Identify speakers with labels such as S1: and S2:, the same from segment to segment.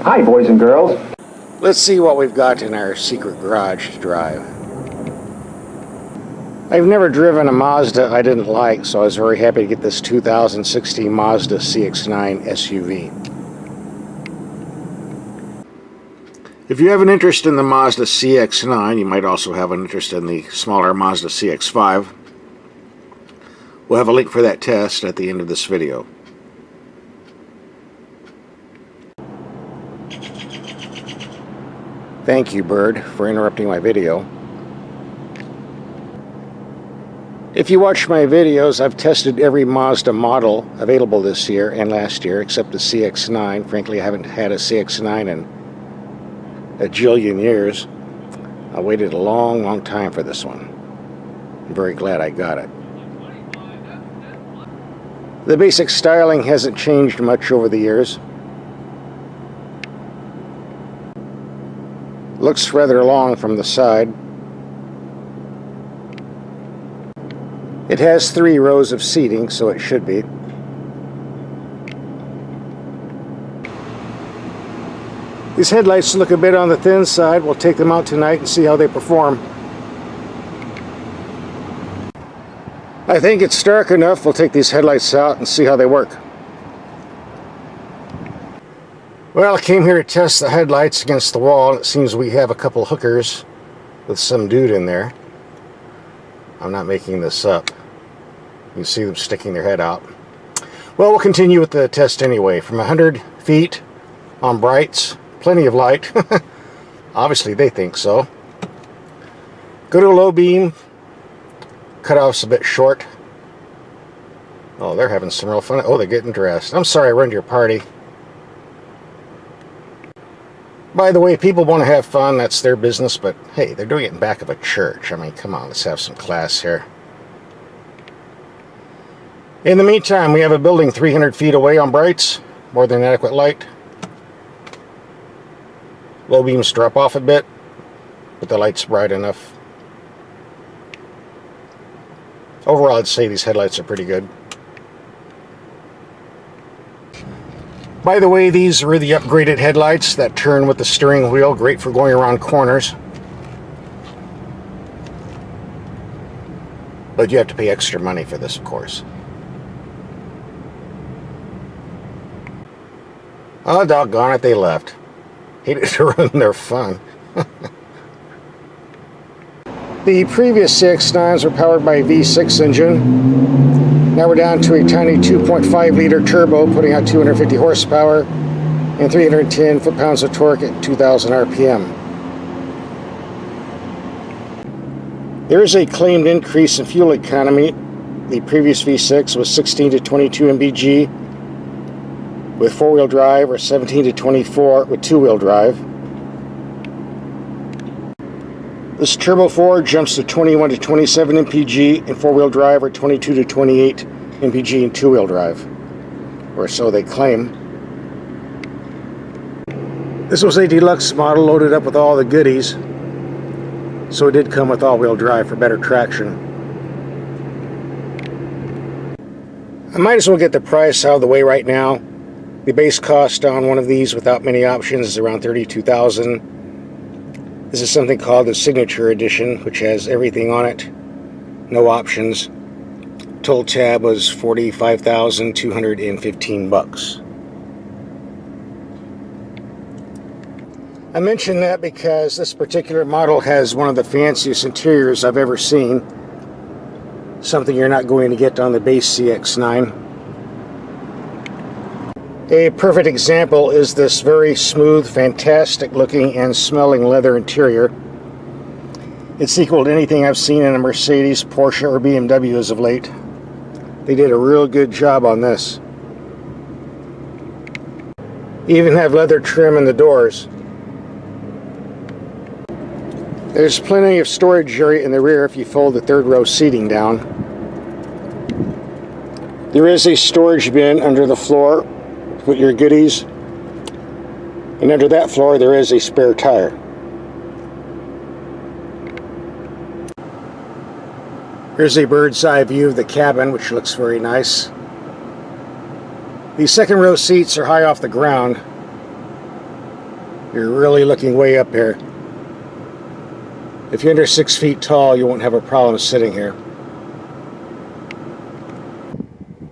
S1: Hi, boys and girls.
S2: Let's see what we've got in our secret garage to drive. I've never driven a Mazda I didn't like, so I was very happy to get this 2016 Mazda Cx-9 SUV. If you have an interest in the Mazda Cx-9, you might also have an interest in the smaller Mazda Cx-5. We'll have a link for that test at the end of this video. Thank you, Bird, for interrupting my video. If you watch my videos, I've tested every Mazda model available this year and last year, except the Cx-9. Frankly, I haven't had a Cx-9 in a jillion years. I waited a long, long time for this one. I'm very glad I got it. The basic styling hasn't changed much over the years. Looks rather long from the side. It has 3 rows of seating, so it should be. These headlights look a bit on the thin side. We'll take them out tonight and see how they perform. I think it's dark enough. We'll take these headlights out and see how they work. Well, I came here to test the headlights against the wall. It seems we have a couple hookers with some dude in there. I'm not making this up. You can see them sticking their head out. Well, we'll continue with the test anyway. From 100 feet on brights, plenty of light. Obviously, they think so. Go to a low beam. Cutoff's a bit short. Oh, they're having some real fun. Oh, they're getting dressed. I'm sorry I ruined your party. By the way, people want to have fun. That's their business. But hey, they're doing it in back of a church. I mean, come on, let's have some class here. In the meantime, we have a building 300 feet away on brights. More than adequate light. Low beams drop off a bit, but the light's bright enough. Overall, I'd say these headlights are pretty good. By the way, these are the upgraded headlights that turn with the steering wheel. Great for going around corners. But you have to pay extra money for this, of course. Oh, doggone it, they left. Hated to ruin their fun. The previous CX-9s were powered by a V6 engine. Now we're down to a tiny 2.5 liter turbo, putting out 250 horsepower and 310 foot-pounds of torque at 2,000 RPM. There is a claimed increase in fuel economy. The previous V6 was 16 to 22 mpg with 4-wheel drive, or 17 to 24 with 2-wheel drive. This Turbo 4 jumps to 21 to 27 mpg in 4-wheel drive, or 22 to 28 mpg in 2-wheel drive, or so they claim. This was a deluxe model loaded up with all the goodies, so it did come with all-wheel drive for better traction. I might as well get the price out of the way right now. The base cost on one of these without many options is around $32,000. This is something called the Signature Edition, which has everything on it, no options. Total tab was $45,215. I mention that because this particular model has one of the fanciest interiors I've ever seen. Something you're not going to get on the base CX-9. A perfect example is this very smooth, fantastic looking and smelling leather interior. It's equal to anything I've seen in a Mercedes, Porsche, or BMW as of late. They did a real good job on this. Even have leather trim in the doors. There's plenty of storage area in the rear if you fold the 3rd row seating down. There is a storage bin under the floor. Put your goodies, and under that floor there is a spare tire. Here's a bird's eye view of the cabin, which looks very nice. The 2nd row seats are high off the ground. You're really looking way up here. If you're under 6 feet tall, you won't have a problem sitting here.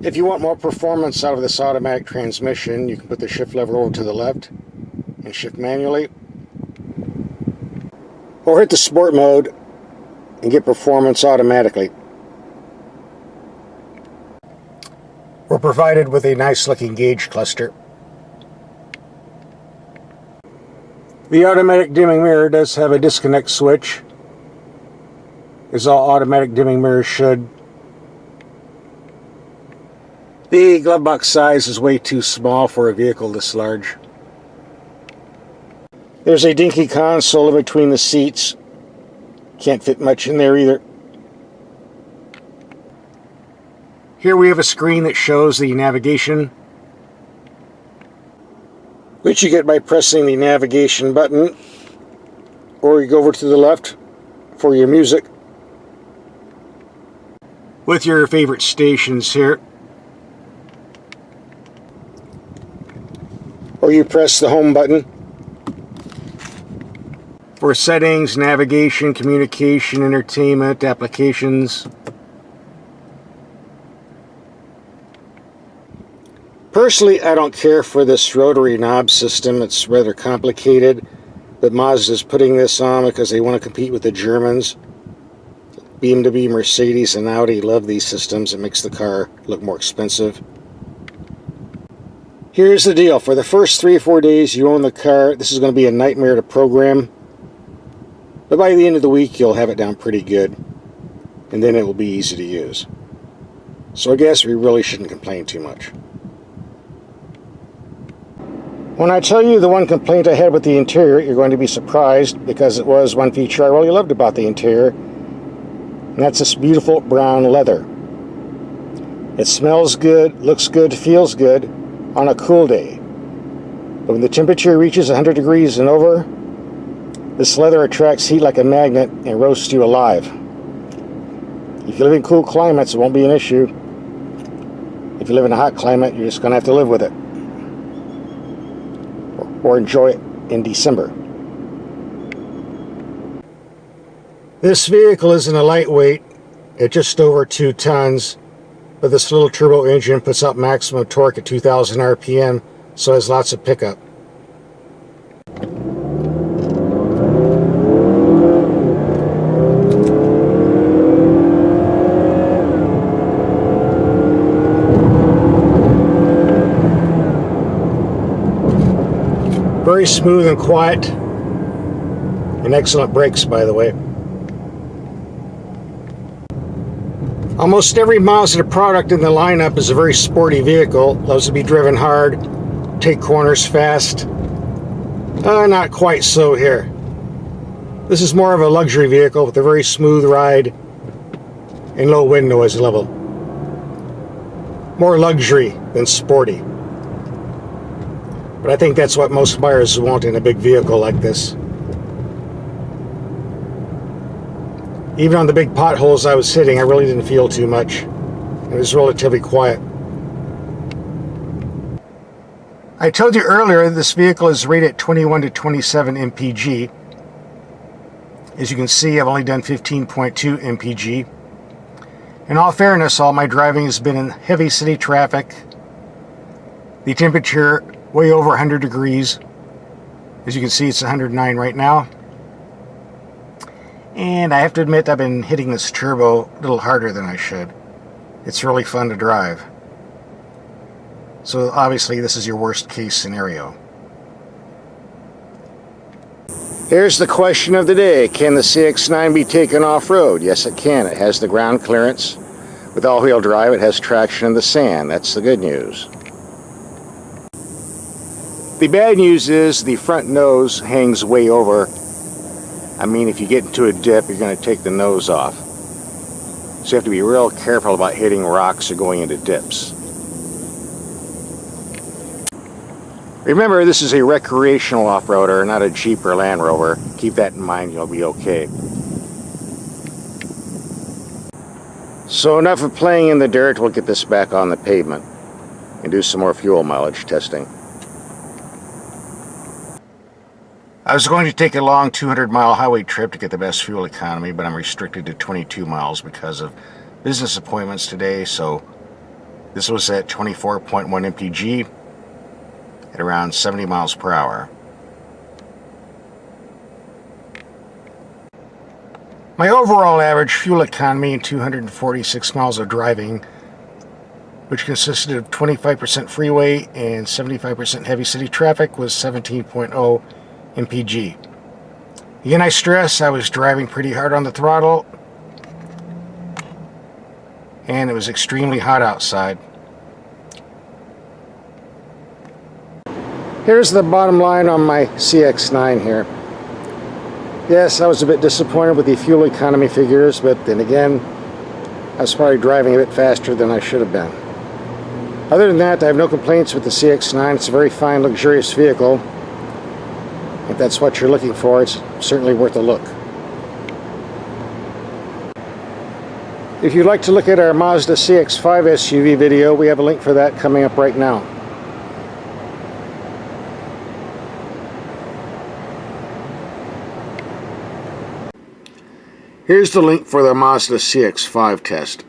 S2: If you want more performance out of this automatic transmission, you can put the shift lever over to the left and shift manually. Or hit the sport mode and get performance automatically. We're provided with a nice looking gauge cluster. The automatic dimming mirror does have a disconnect switch, as all automatic dimming mirrors should. The glove box size is way too small for a vehicle this large. There's a dinky console in between the seats. Can't fit much in there either. Here we have a screen that shows the navigation, which you get by pressing the navigation button, or you go over to the left for your music with your favorite stations here. Or you press the home button for settings, navigation, communication, entertainment, applications. Personally, I don't care for this rotary knob system. It's rather complicated, but Mazda's putting this on because they want to compete with the Germans. BMW, Mercedes, and Audi love these systems. It makes the car look more expensive. Here's the deal. For the first 3 or 4 days you own the car, this is going to be a nightmare to program. But by the end of the week, you'll have it down pretty good. And then it will be easy to use. So I guess we really shouldn't complain too much. When I tell you the one complaint I had with the interior, you're going to be surprised, because it was one feature I really loved about the interior. And that's this beautiful brown leather. It smells good, looks good, feels good on a cool day. But when the temperature reaches 100 degrees and over, this leather attracts heat like a magnet and roasts you alive. If you live in cool climates, it won't be an issue. If you live in a hot climate, you're just going to have to live with it. Or enjoy it in December. This vehicle isn't a lightweight at just over 2 tons, but this little turbo engine puts out maximum torque at 2,000 RPM, so it has lots of pickup. Very smooth and quiet, and excellent brakes, by the way. Almost every Mazda product in the lineup is a very sporty vehicle, loves to be driven hard, take corners fast. Not quite so here. This is more of a luxury vehicle with a very smooth ride and low wind noise level. More luxury than sporty. But I think that's what most buyers want in a big vehicle like this. Even on the big potholes I was hitting, I really didn't feel too much. It was relatively quiet. I told you earlier this vehicle is rated 21 to 27 mpg. As you can see, I've only done 15.2 mpg. In all fairness, all my driving has been in heavy city traffic. The temperature way over 100 degrees. As you can see, it's 109 right now. And I have to admit, I've been hitting this turbo a little harder than I should. It's really fun to drive. So obviously this is your worst case scenario. Here's the question of the day. Can the CX-9 be taken off-road? Yes, it can. It has the ground clearance. With all-wheel drive, it has traction in the sand. That's the good news. The bad news is the front nose hangs way over. I mean, if you get into a dip, you're going to take the nose off. So you have to be real careful about hitting rocks or going into dips. Remember, this is a recreational off-roader, not a Jeep or Land Rover. Keep that in mind, you'll be okay. So enough of playing in the dirt. We'll get this back on the pavement and do some more fuel mileage testing. I was going to take a long 200-mile highway trip to get the best fuel economy, but I'm restricted to 22 miles because of business appointments today, so this was at 24.1 mpg at around 70 miles per hour. My overall average fuel economy in 246 miles of driving, which consisted of 25% freeway and 75% heavy city traffic, was 17.0 mpg. Again, I stress I was driving pretty hard on the throttle, and it was extremely hot outside. Here's the bottom line on my CX-9 here. Yes, I was a bit disappointed with the fuel economy figures, but then again, I was probably driving a bit faster than I should have been. Other than that, I have no complaints with the CX-9. It's a very fine, luxurious vehicle. If that's what you're looking for, it's certainly worth a look. If you'd like to look at our Mazda Cx-5 SUV video, we have a link for that coming up right now. Here's the link for the Mazda Cx-5 test.